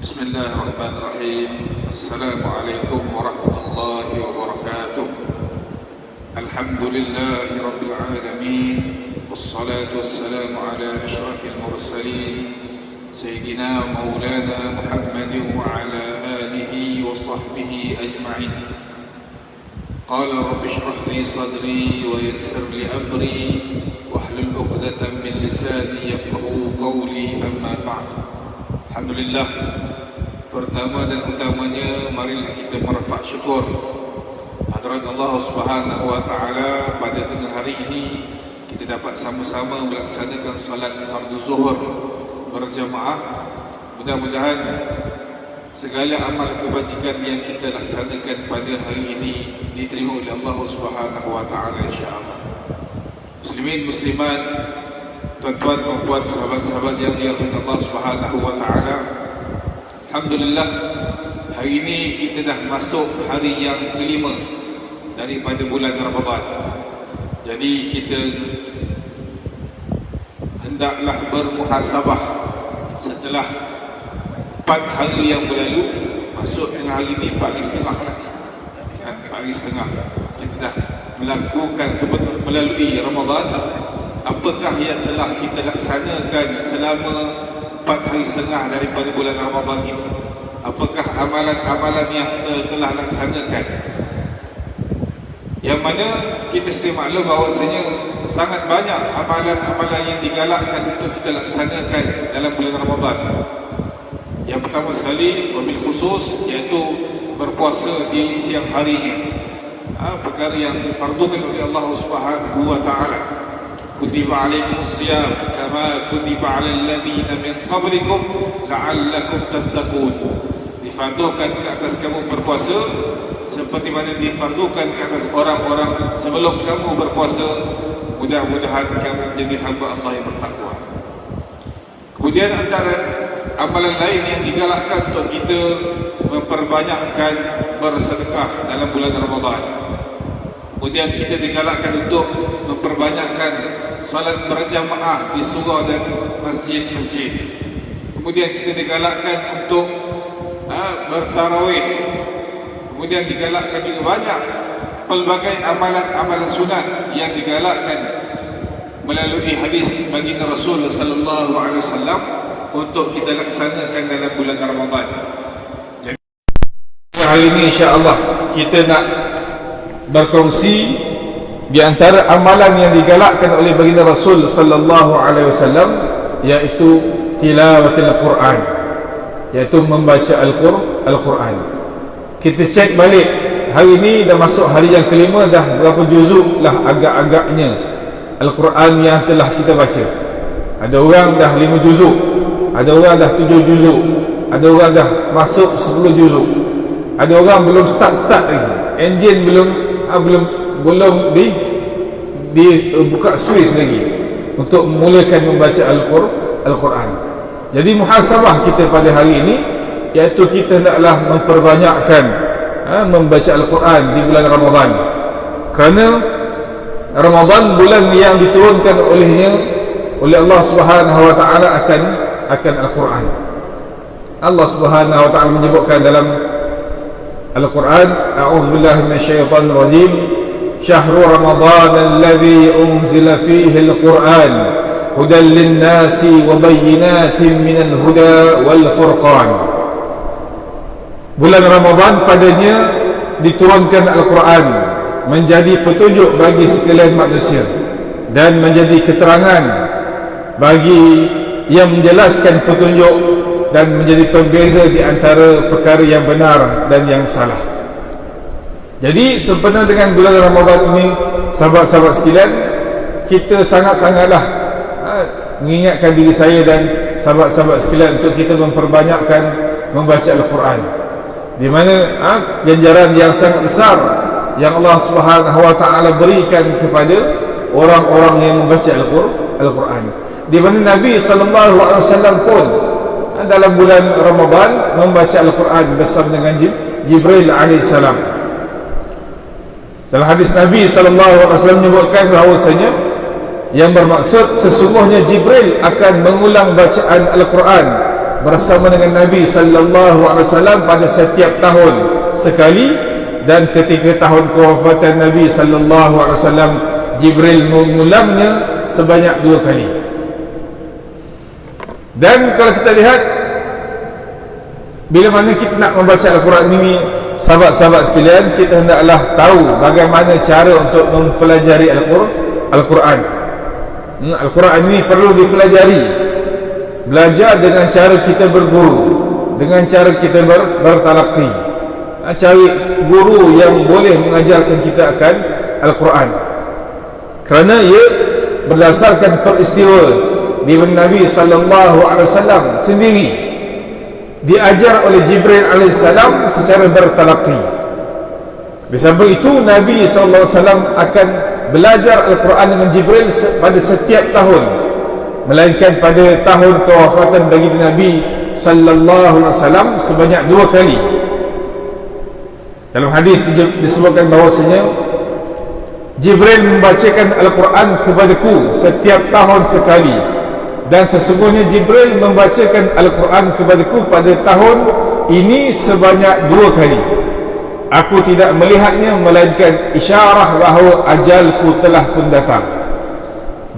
بسم الله الرحمن الرحيم. السلام عليكم ورحمة الله وبركاته. الحمد لله رب العالمين، والصلاة والسلام على أشرف المرسلين سيدنا مولانا محمد وعلى آله وصحبه أجمعين. قال رب اشرح لي صدري ويسر لي أمري واحلل عقدة من لساني يفقهوا قولي. أما بعد. Alhamdulillah, pertama dan utamanya marilah kita merafak syukur hadirat Allah Subhanahu wa taala pada tengah hari ini kita dapat sama-sama melaksanakan solat fardu zuhur berjamaah. Mudah-mudahan segala amal kebajikan yang kita laksanakan pada hari ini diterima oleh Allah Subhanahu wa taala insya-Allah. Muslimin muslimat, tuan-tuan, puan-puan, sahabat-sahabat yang dirahmati Allah Subhanahu wa taala. Alhamdulillah, hari ini kita dah masuk hari yang kelima daripada bulan Ramadan. Jadi kita hendaklah bermuhasabah setelah 4 hari yang berlalu, masuk tengah hari ini 4 hari setengah lah. 4 hari setengah kita dah melakukan melalui Ramadan. Apakah yang telah kita laksanakan selama 4 hari setengah daripada bulan Ramadan ini? Apakah amalan-amalan yang kita telah laksanakan? Yang mana kita sedia maklum bahawasanya sangat banyak amalan-amalan yang digalakkan untuk kita laksanakan dalam bulan Ramadan. Yang pertama sekali, wabil khusus, iaitu berpuasa di siang harinya. Perkara yang difardukan oleh Allah Subhanahu wa taala. Kutiba alaikumus siyam kama kutiba alal ladzina min qablikum la'allakum tattaqun. Difardukan ke atas kamu berpuasa seperti mana difardukan ke atas orang-orang sebelum kamu berpuasa. Mudah-mudahan kamu menjadi hamba Allah yang bertakwa. Kemudian antara amalan lain yang digalakkan untuk kita memperbanyakkan bersedekah dalam bulan Ramadan. Kemudian kita digalakkan untuk memperbanyakkan salat berjamaah di surau dan masjid-masjid. Kemudian kita digalakkan untuk bertarawih. Kemudian digalakkan juga banyak pelbagai amalan-amalan sunat yang digalakkan melalui hadis baginda Rasul sallallahu alaihi wasallam untuk kita laksanakan dalam bulan Ramadan. Jadi hari ini insya-Allah kita nak berkongsi di antara amalan yang digalakkan oleh baginda Rasul sallallahu alaihi wasallam, iaitu tilawatul Quran, iaitu membaca Al-Quran. Kita cek balik, hari ini dah masuk hari yang kelima, dah berapa juzuk lah agak-agaknya Al-Quran yang telah kita baca. Ada orang dah 5 juzuk, ada orang dah 7 juzuk, ada orang dah masuk 10 juzuk, ada orang belum start lagi, enjin belum dibuka switch lagi untuk memulakan membaca Al-Quran. Jadi muhasabah kita pada hari ini, iaitu kita hendaklah memperbanyakkan membaca Al-Quran di bulan Ramadan. Kerana Ramadan bulan yang diturunkan oleh Allah Subhanahu wa taala akan Al-Quran. Allah Subhanahu wa taala menyebutkan dalam Al-Quran, a'udzubillahi minasyaitonir rajim, syahru ramadhan alladzi unzila fihi al-Quran hudan lin-nasi wa bayyinatin minal huda wal furqan. Bulan Ramadan padanya diturunkan Al-Quran menjadi petunjuk bagi sekalian manusia dan menjadi keterangan bagi yang menjelaskan petunjuk dan menjadi pembeza di antara perkara yang benar dan yang salah. Jadi sempena dengan bulan Ramadan ini, sahabat-sahabat sekalian, kita sangat-sangatlah mengingatkan diri saya dan sahabat-sahabat sekalian untuk kita memperbanyakkan membaca Al-Quran, di mana ganjaran yang sangat besar yang Allah Subhanahu wa taala berikan kepada orang-orang yang membaca Al-Quran. Di mana Nabi sallallahu alaihi wasallam pun dalam bulan Ramadan membaca Al-Quran bersama dengan Jibril alaihissalam. Dalam hadis Nabi SAW menyebutkan bahawasanya yang bermaksud sesungguhnya Jibril akan mengulang bacaan Al-Quran bersama dengan Nabi sallallahu alaihi wasallam pada setiap tahun sekali, dan ketika tahun kewafatan Nabi sallallahu alaihi wasallam Jibril mengulangnya sebanyak 2 kali. Dan kalau kita lihat, bila mana kita nak membaca Al-Quran ini, sahabat-sahabat sekalian, kita hendaklah tahu bagaimana cara untuk mempelajari Al-Quran. Al-Quran ini perlu dipelajari. Belajar dengan cara kita berguru, dengan cara kita bertalaqi. Cari guru yang boleh mengajarkan kita akan Al-Quran, kerana ia berdasarkan peristiwa di mana Nabi SAW sendiri diajar oleh Jibril AS secara bertalaqi. Di samping itu, Nabi SAW akan belajar Al-Quran dengan Jibril pada setiap tahun, melainkan pada tahun kewafatan baginda Nabi SAW sebanyak 2 kali. Dalam hadis disebutkan bahawasanya Jibril membacakan Al-Quran kepadaku setiap tahun sekali, dan sesungguhnya Jibril membacakan Al-Quran kepadaku pada tahun ini sebanyak 2 kali. Aku tidak melihatnya, melainkan isyarah bahawa ajalku telah pun datang.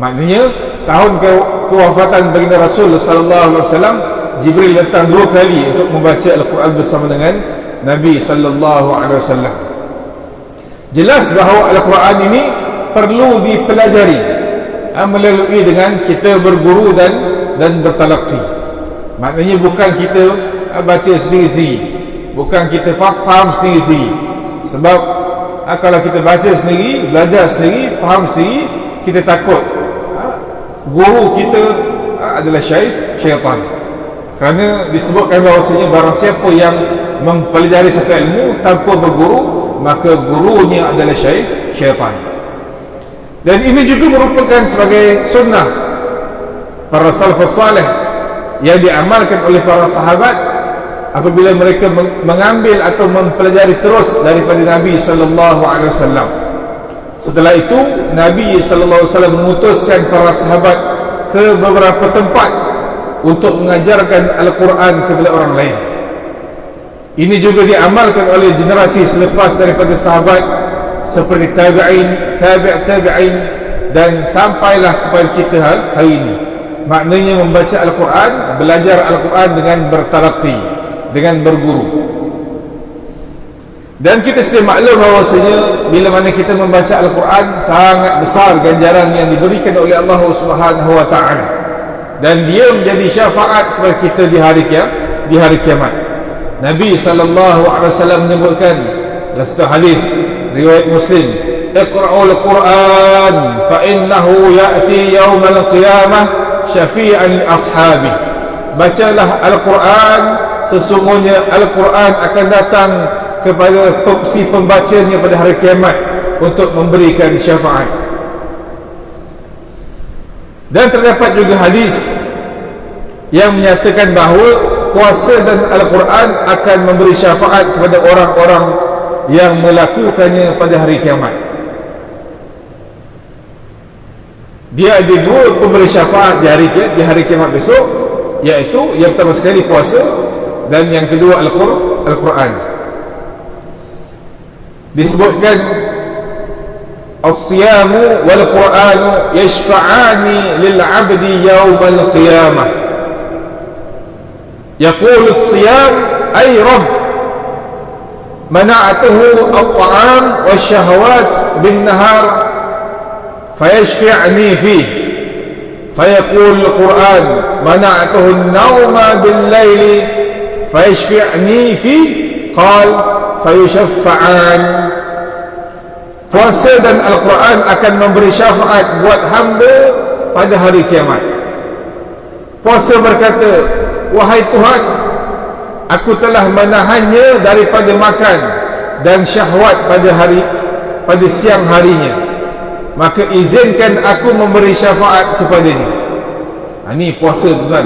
Maknanya tahun kewafatan baginda Rasul sallallahu alaihi wasallam, Jibril datang 2 kali untuk membaca Al-Quran bersama dengan Nabi sallallahu alaihi wasallam. Jelas bahawa Al-Quran ini perlu dipelajari melalui dengan kita berguru dan bertalaqi. Maknanya bukan kita baca sendiri-sendiri, bukan kita faham sendiri-sendiri. Sebab kalau kita baca sendiri, belajar sendiri, faham sendiri, kita takut guru kita adalah syaitan. Kerana disebutkan bahawasanya barang siapa yang mempelajari satu ilmu tanpa berguru, maka gurunya adalah syaitan. Dan ini juga merupakan sebagai sunnah para salafus salih yang diamalkan oleh para sahabat apabila mereka mengambil atau mempelajari terus daripada Nabi sallallahu alaihi wasallam. Setelah itu Nabi sallallahu alaihi wasallam mengutuskan para sahabat ke beberapa tempat untuk mengajarkan Al-Quran kepada orang lain. Ini juga diamalkan oleh generasi selepas daripada sahabat seperti tabi'in, tabi'in, dan sampailah kepada kita hari ini. Maknanya membaca Al-Quran, belajar Al-Quran dengan bertalaqi, dengan berguru. Dan kita sedia maklum bahawasanya bila mana kita membaca Al-Quran, sangat besar ganjaran yang diberikan oleh Allah Subhanahu wa ta'ala, dan dia menjadi syafaat kepada kita di hari kiamat. Nabi SAW menyebutkan dalam satu hadis riwayat Muslim, Iqra'ul Quran fa innahu ya'ti yawmal qiyamah syafi'an li ashabi. Bacalah Al-Quran, sesungguhnya Al-Quran akan datang kepada si pembacanya pada hari kiamat untuk memberikan syafaat. Dan terdapat juga hadis yang menyatakan bahawa puasa dan Al-Quran akan memberi syafaat kepada orang-orang yang melakukannya pada hari kiamat. Dia ada 2 pemberi syafaat di hari kiamat besok, iaitu yang pertama sekali puasa, dan yang kedua Al-Quran. Disebutkan as-siyamu wal-Quranu yashfa'ani lil-'abdi yawmal qiyamah. Yaqulu as-siyam ay rabb mana'atuhu at-ta'am wash-shahawat bin-nahar fayashfi'ni fihi fayaqulu al-Qur'an mana'atuhu an-nawma bil-layli fayashfi'ni fihi qala fayushaffa'an. Puasa dan Al-Quran akan memberi syafaat buat hamba pada hari kiamat. Puasa berkata, wahai Tuhan, aku telah menahannya daripada makan dan syahwat pada siang harinya, maka izinkan aku memberi syafaat kepadanya. Ini puasa, tuan.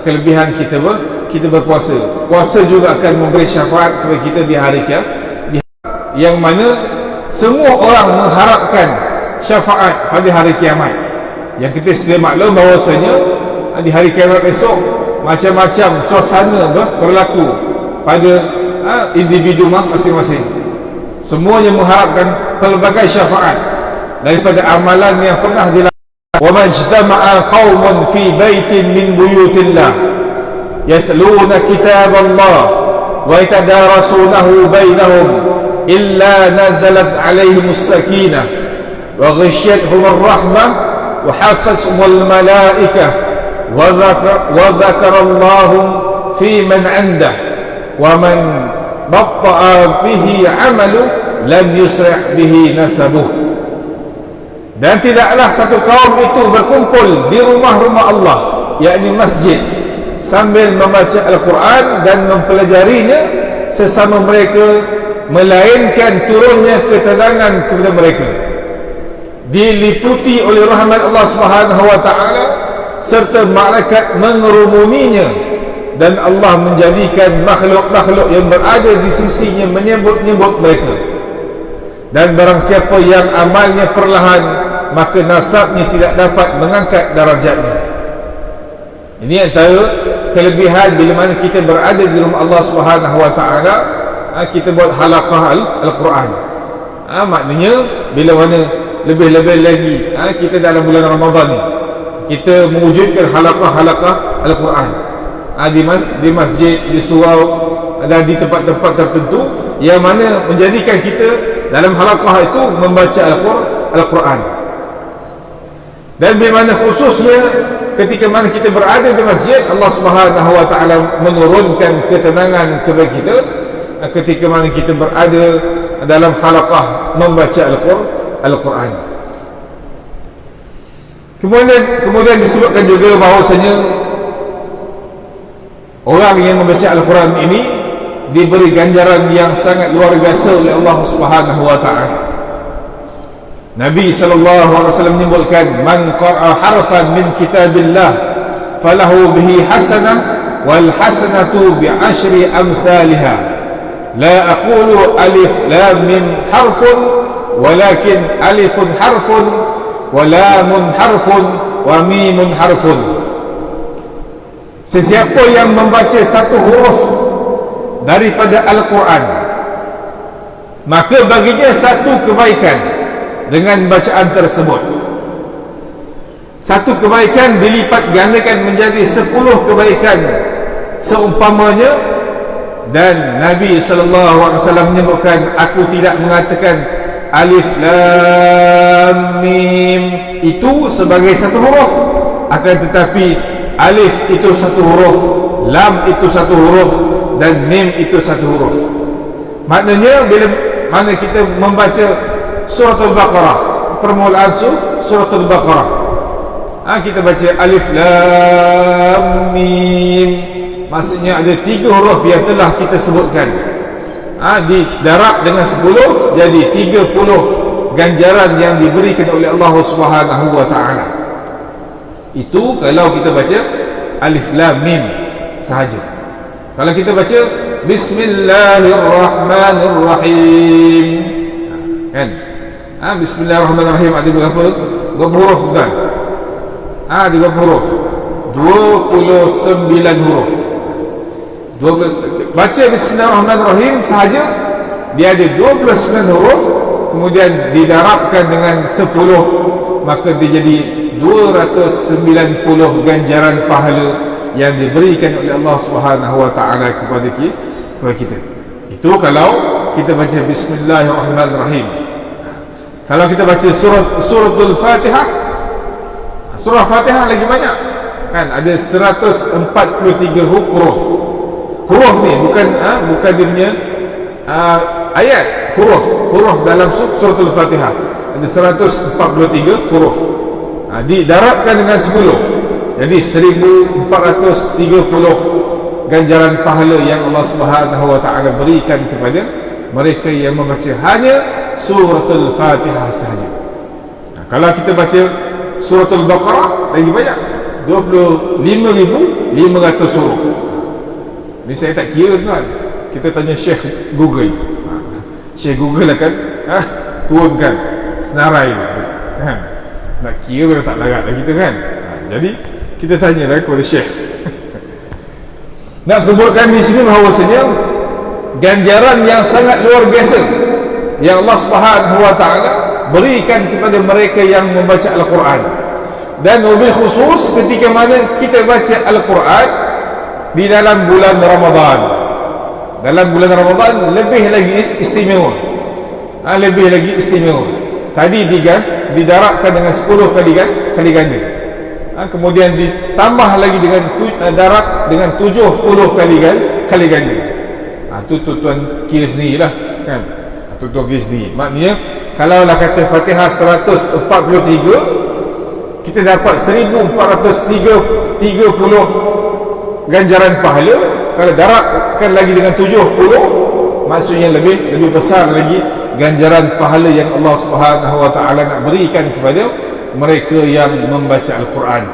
Kelebihan kita berpuasa. Puasa juga akan memberi syafaat kepada kita di hari kiamat, yang mana semua orang mengharapkan syafaat pada hari kiamat. Yang kita sedia maklum bahawasanya di hari kiamat besok macam-macam suasana berlaku pada individu masing-masing. Semuanya mengharapkan pelbagai syafaat daripada amalan yang pernah dilakukan. Wa majtama'a qaumun fi baitin min buyutillah yatluna kitaballah wa yatadarasunahu bainahum illa nazalat alaihimus sakinah wa ghashiyatuhumur rahmah wa hafathumul malaikah wa dzakarallahu fi man 'indah wa man batta'a bihi 'amalu lam yusri' bihi nasabuh. Dan tidaklah satu kaum itu berkumpul di rumah-rumah Allah, yakni masjid, sambil membaca Al-Quran dan mempelajarinya sesama mereka, melainkan turunnya ketenangan kepada mereka, diliputi oleh rahmat Allah Subhanahu wa taala, serta malaikat mengerumuninya, dan Allah menjadikan makhluk-makhluk yang berada di sisinya menyebut-nyebut mereka. Dan barang siapa yang amalnya perlahan, maka nasabnya tidak dapat mengangkat darajatnya. Ini antara kelebihan bila mana kita berada di rumah Allah Subhanahu wa taala, kita buat halaqah Al-Quran. Maknanya bila mana lebih-lebih lagi kita dalam bulan Ramadan ni, kita mewujudkan halaqah Al-Quran di masjid, di surau dan di tempat-tempat tertentu yang mana menjadikan kita dalam halaqah itu membaca Al-Quran. Dan bila mana khususnya ketika mana kita berada di masjid, Allah Subhanahu wa taala menurunkan ketenangan kepada kita ketika mana kita berada dalam halaqah membaca Al-Quran. Kemudian disebutkan juga bahawasanya orang yang membaca Al-Quran ini diberi ganjaran yang sangat luar biasa oleh Allah Subhanahu wa taala. Nabi SAW menyebutkan, man qara'a harfan min kitabillah falahu bihi hasanah wal hasanatu bi'ashri amthaliha la aqulu alif lam mim harfun walakin alifun harfun wa lamun harfun wa mimun harfun. Sesiapa yang membaca satu huruf daripada Al-Quran, maka baginya satu kebaikan dengan bacaan tersebut. Satu kebaikan dilipat gandakan menjadi 10 kebaikan seumpamanya. Dan Nabi SAW menyebutkan, aku tidak mengatakan alif lam mim itu sebagai satu huruf, akan tetapi alif itu satu huruf, lam itu satu huruf, dan mim itu satu huruf. Maknanya bila mana kita membaca Surah Al-Baqarah, permulaan Surah Al-Baqarah, kita baca alif lam mim, maksudnya ada 3 huruf yang telah kita sebutkan, didarab dengan 10, jadi 30 ganjaran yang diberikan oleh Allah Subhanahu wa taala. Itu kalau kita baca alif lam mim sahaja. Kalau kita baca Bismillahirrahmanirrahim, kan? Bismillahirrahmanirrahim ada berapa huruf tuan? Ada berapa huruf? 29 huruf. 12. Baca Bismillahirrahmanirrahim sahaja dia ada 29 huruf, kemudian didarabkan dengan 10, maka dia jadi 290 ganjaran pahala yang diberikan oleh Allah Subhanahu wa taala kepada kita. Itu kalau kita baca Bismillahirrahmanirrahim. Kalau kita baca suratul Fatihah, surah Fatihah lagi banyak, kan? Ada 143 huruf. Huruf ni bukan dia punya ayat, huruf dalam suratul Fatihah ada 143 huruf. Didarabkan dengan 10, jadi 1430 ganjaran pahala yang Allah Subhanahu wa taala berikan kepada mereka yang membaca hanya suratul Fatihah sahaja. Kalau kita baca suratul Baqarah lagi banyak, 25,500 huruf. Ni saya tak kira tuan, kita tanya Syekh Google. Syekh Google akan turunkan senarai, nak kira tak larat lah kita, kan? Jadi kita tanyalah kepada Syekh. Nak sebutkan di sini bahawasanya ganjaran yang sangat luar biasa yang Allah Subhanahu wa taala berikan kepada mereka yang membaca Al-Quran. Dan wabil khusus ketika mana kita baca Al-Quran di dalam bulan Ramadan. Dalam bulan Ramadan lebih lagi istimewa. Lebih lagi istimewa. Tadi didarabkan dengan 10 kali ganda. Kemudian ditambah lagi dengan darab dengan 70 kali ganda. Tu tuan kira sendirilah kan. Tuan kira sendiri. Maknanya kalau lah kata Fatihah 143, kita dapat 1430 ganjaran pahala. Kalau darabkan lagi dengan 70, maksudnya lebih besar lagi ganjaran pahala yang Allah Subhanahu wa taala nak berikan kepada mereka yang membaca Al-Quran,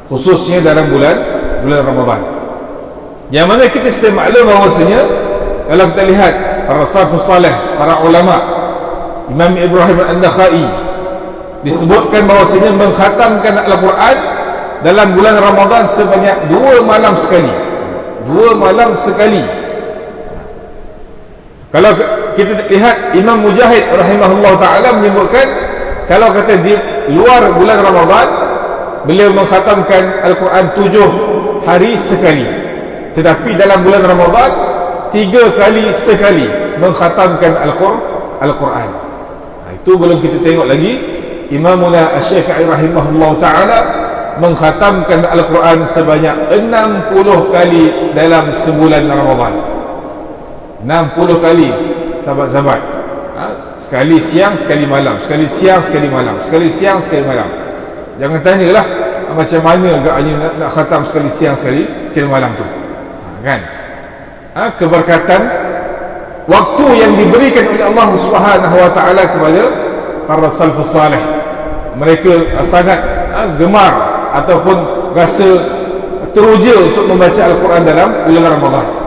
khususnya dalam bulan Ramadan. Yang mana kita sedia maklum bahawasanya kalau kita lihat para salafus salih, para ulama, Imam Ibrahim An-Nakhai disebutkan bahawasanya mengkhatamkan Al-Quran dalam bulan Ramadan sebanyak 2 malam sekali. 2 malam sekali. Kalau kita lihat Imam Mujahid rahimahullah ta'ala menyebutkan kalau kata di luar bulan Ramadan beliau mengkhatamkan Al-Quran 7 hari sekali, tetapi dalam bulan Ramadan 3 kali sekali mengkhatamkan Al-Quran. Itu belum kita tengok lagi Imamuna Asy-Syafi'i rahimahullah ta'ala mengkhatamkan Al-Quran sebanyak 60 kali dalam sebulan Ramadan. 60 kali, sahabat-sahabat. Sekali siang, sekali malam. Sekali siang, sekali malam. Sekali siang, sekali malam. Jangan tanyalah macam mana agaknya nak khatam sekali siang, sekali malam tu. Kan? Keberkatan waktu yang diberikan oleh Allah Subhanahu wa taala kepada para salafus salih. Mereka sangat gemar ataupun rasa teruja untuk membaca Al-Quran dalam bulan Ramadan.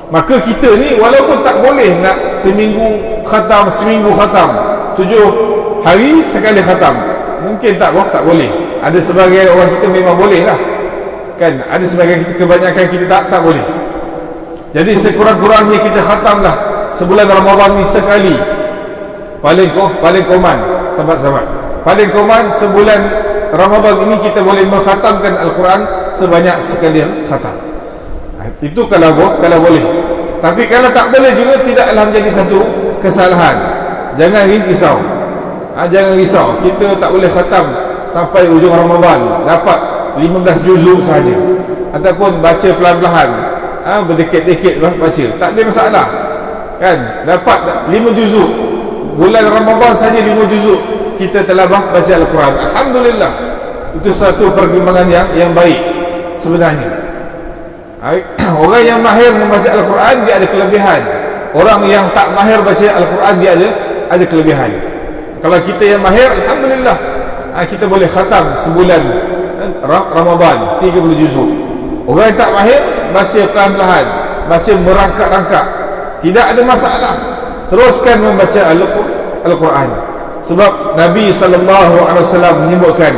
Maka kita ni walaupun tak boleh nak seminggu khatam 7 hari sekali khatam, mungkin tak boleh. Ada sebagai orang kita memang boleh lah kan, ada sebagai kita, kebanyakan kita tak boleh. Jadi sekurang-kurangnya kita khatamlah sebulan Ramadan ni sekali. Paling koman sahabat-sahabat, paling koman sebulan Ramadan ini kita boleh mengkhatamkan Al-Quran sebanyak sekali khatam. Itu kalau boleh. Tapi kalau tak boleh juga tidaklah menjadi satu kesalahan. Jangan risau. Jangan risau. Kita tak boleh khatam sampai ujung Ramadan dapat 15 juzuk sahaja, ataupun baca pelan-pelan, berdikit-dikit baca, tak ada masalah kan. Dapat 5 juzuk bulan Ramadan saja, 5 juzuk kita telah baca Al-Quran, alhamdulillah. Itu satu perkembangan yang baik sebenarnya. Orang yang mahir membaca Al-Quran dia ada kelebihan. Orang yang tak mahir baca Al-Quran dia ada kelebihan. Kalau kita yang mahir, alhamdulillah, kita boleh khatam sebulan Ramadan 30 juzuk. Orang yang tak mahir baca pelan-pelan, baca merangkak-rangkak, tidak ada masalah. Teruskan membaca Al-Quran. Sebab Nabi SAW menyebutkan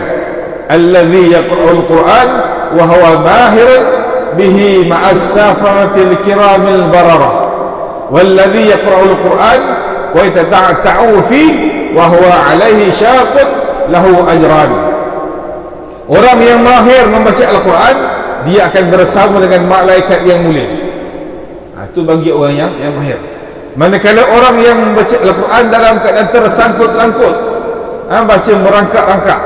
allazi yaqra'ul Quran wa huwa mahirun bihi ma'as safaratil kiramil bararah wallazi yaqra'ul Quran wa yata'atta'u fi wa huwa 'alaihi syaqun lahu ajran. Orang yang mahir membaca Al-Quran dia akan bersama dengan malaikat yang mulia. Itu bagi orang yang mahir. Manakala orang yang membaca Al-Quran dalam keadaan tersangkut-sangkut, baca merangkak-rangkak,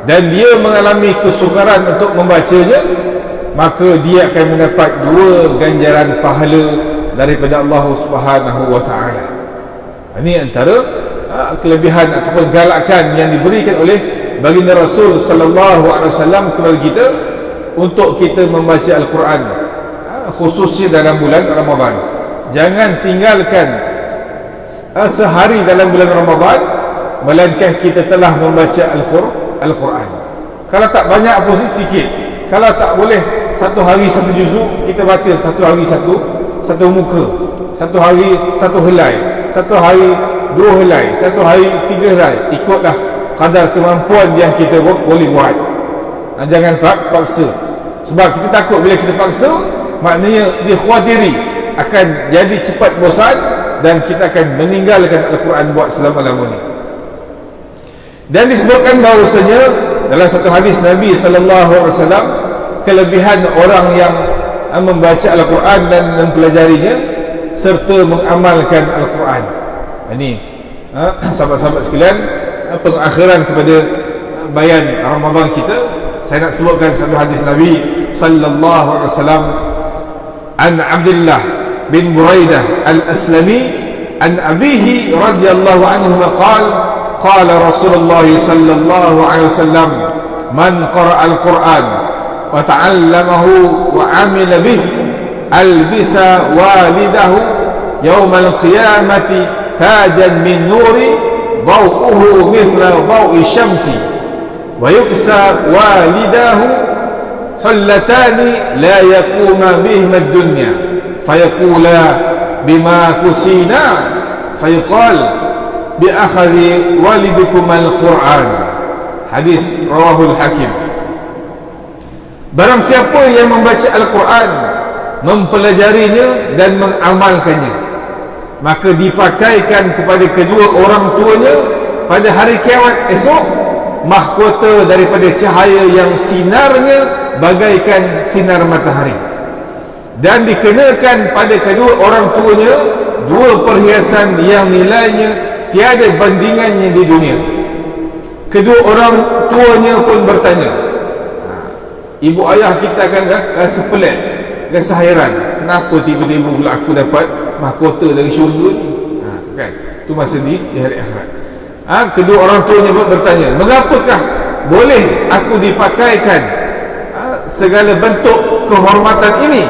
dan dia mengalami kesukaran untuk membacanya, maka dia akan mendapat 2 ganjaran pahala daripada Allah Subhanahu wa ta'ala. Ini antara kelebihan ataupun galakan yang diberikan oleh baginda Rasul sallallahu alaihi wasallam kepada kita untuk kita membaca Al-Quran, khususnya dalam bulan Ramadan. Jangan tinggalkan sehari dalam bulan Ramadan melainkan kita telah membaca Al-Quran. Kalau tak banyak apa sikit. Kalau tak boleh 1 hari 1 juzuk, kita baca 1 hari 1 muka, 1 hari 1 helai, 1 hari 2 helai, 1 hari 3 helai. Ikutlah kadar kemampuan yang kita boleh buat. Jangan paksa. Sebab kita takut bila kita paksa, maknanya dikhawatiri akan jadi cepat bosan dan kita akan meninggalkan Al-Quran buat selama-lamanya. Dan disebutkan bahawasanya dalam satu hadis Nabi SAW, kelebihan orang yang membaca Al-Quran dan mempelajarinya serta mengamalkan Al-Quran. Ini sahabat-sahabat sekalian, pengakhiran kepada bayan Ramadan kita, saya nak sebutkan satu hadis Nabi SAW. An Abdullah bin Buraidah al-Aslami an abihi radhiyallahu anhu qala Rasulullah sallallahu alaihi wasallam man qara'a al-Quran wa ta'allamahu wa 'amila bih albisa walidahu yawm al-qiyamati tajan min nuri daw'uhu mithla daw'i syamsi wa yuksa walidahu hullatani la yakuma bihima ad-dunya fayaqula bima kusina fayaqal bi akhadhi walidikum al-Quran. Hadis rawahul Hakim. Barang siapa yang membaca Al-Quran, mempelajarinya dan mengamalkannya, maka dipakaikan kepada kedua orang tuanya pada hari kiamat esok mahkota daripada cahaya yang sinarnya bagaikan sinar matahari, dan dikenakan pada kedua orang tuanya dua perhiasan yang nilainya tiada bandingannya di dunia. Kedua orang tuanya pun bertanya, ibu ayah kita akan rasa pelik, rasa hairan, kenapa tiba-tiba pula aku dapat mahkota dari syurga ni? Kan? Itu masa di hari akhirat. Kedua orang tuanya pun bertanya, mengapakah boleh aku dipakaikan segala bentuk kehormatan ini?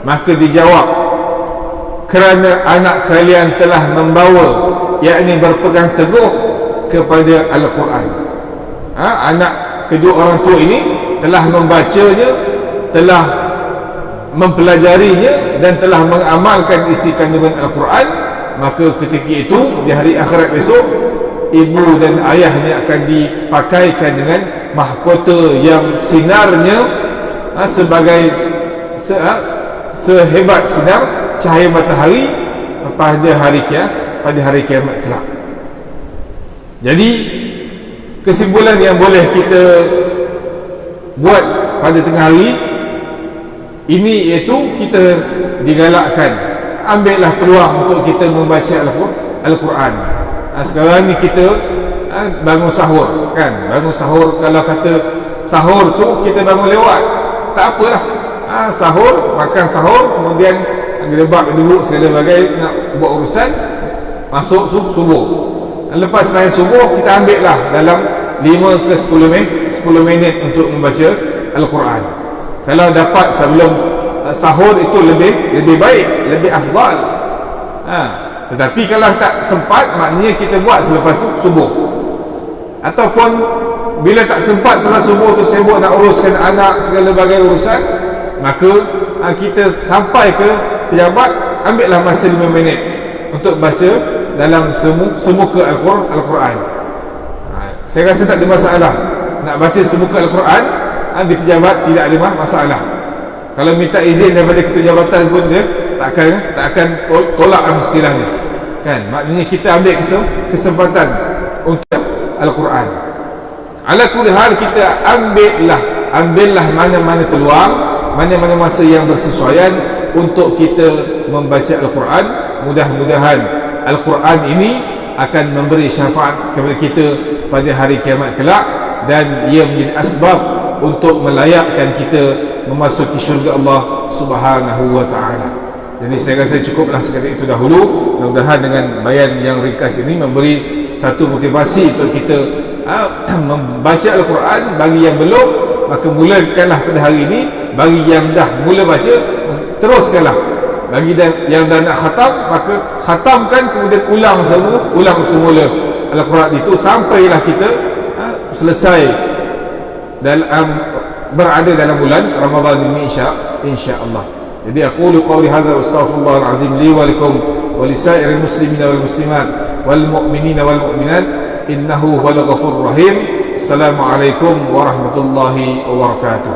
Maka dijawab, kerana anak kalian telah membawa, yakni berpegang teguh kepada Al-Quran. Anak kedua orang tua ini telah membacanya, telah mempelajarinya dan telah mengamalkan isi kandungan Al-Quran, maka ketika itu di hari akhirat esok ibu dan ayahnya akan dipakaikan dengan mahkota yang sinarnya sebagai sehebat sinar cahaya matahari pada hari kiamat kelak. Jadi kesimpulan yang boleh kita buat pada tengah hari ini iaitu kita digalakkan, ambillah peluang untuk kita membaca Al-Quran. Sekarang ni kita bangun sahur, kan? Bangun sahur, kalau kata sahur tu kita bangun lewat, tak apalah. Sahur, makan sahur, kemudian gedebak duduk segala bagai nak buat urusan, masuk subuh. Lepas main subuh kita ambil lah dalam 5 ke 10 minit untuk membaca Al-Quran. Kalau dapat sebelum sahur itu lebih baik, lebih afdal. Tetapi kalau tak sempat, maknanya kita buat selepas subuh. Ataupun bila tak sempat selepas subuh tu sibuk nak uruskan anak segala bagai urusan, maka kita sampai ke pejabat, ambillah masa 5 minit untuk baca dalam semuka Al-Quran. Saya rasa tak ada masalah nak baca semuka Al-Quran di pejabat, tidak ada masalah. Kalau minta izin daripada ketua jabatan pun dia tak akan tolak istilahnya, kan? Maknanya kita ambil kesempatan untuk Al-Quran. Ala kulli hal, kita ambillah mana-mana peluang, mana-mana masa yang bersesuaian untuk kita membaca Al-Quran. Mudah-mudahan Al-Quran ini akan memberi syafaat kepada kita pada hari kiamat kelak, dan ia menjadi asbab untuk melayakkan kita memasuki syurga Allah Subhanahu wa ta'ala. Jadi saya rasa cukuplah sekadar itu dahulu. Mudah-mudahan dengan bayan yang ringkas ini memberi satu motivasi untuk kita membaca Al-Quran. Bagi yang belum, maka mulakanlah pada hari ini. Bagi yang dah mula baca, teruskanlah. Bagi yang dah nak khatam, maka khatamkan, kemudian ulang semula Al-Quran itu sampailah kita selesai berada dalam bulan Ramadan ini, insya-Allah. Jadi aku qawli hadza wa astaghfirullahal azim li wa lakum wa lisairil muslimina wal muslimat wal mu'minina wal mu'minat innahu huwal ghafurur rahim. Assalamualaikum warahmatullahi wabarakatuh.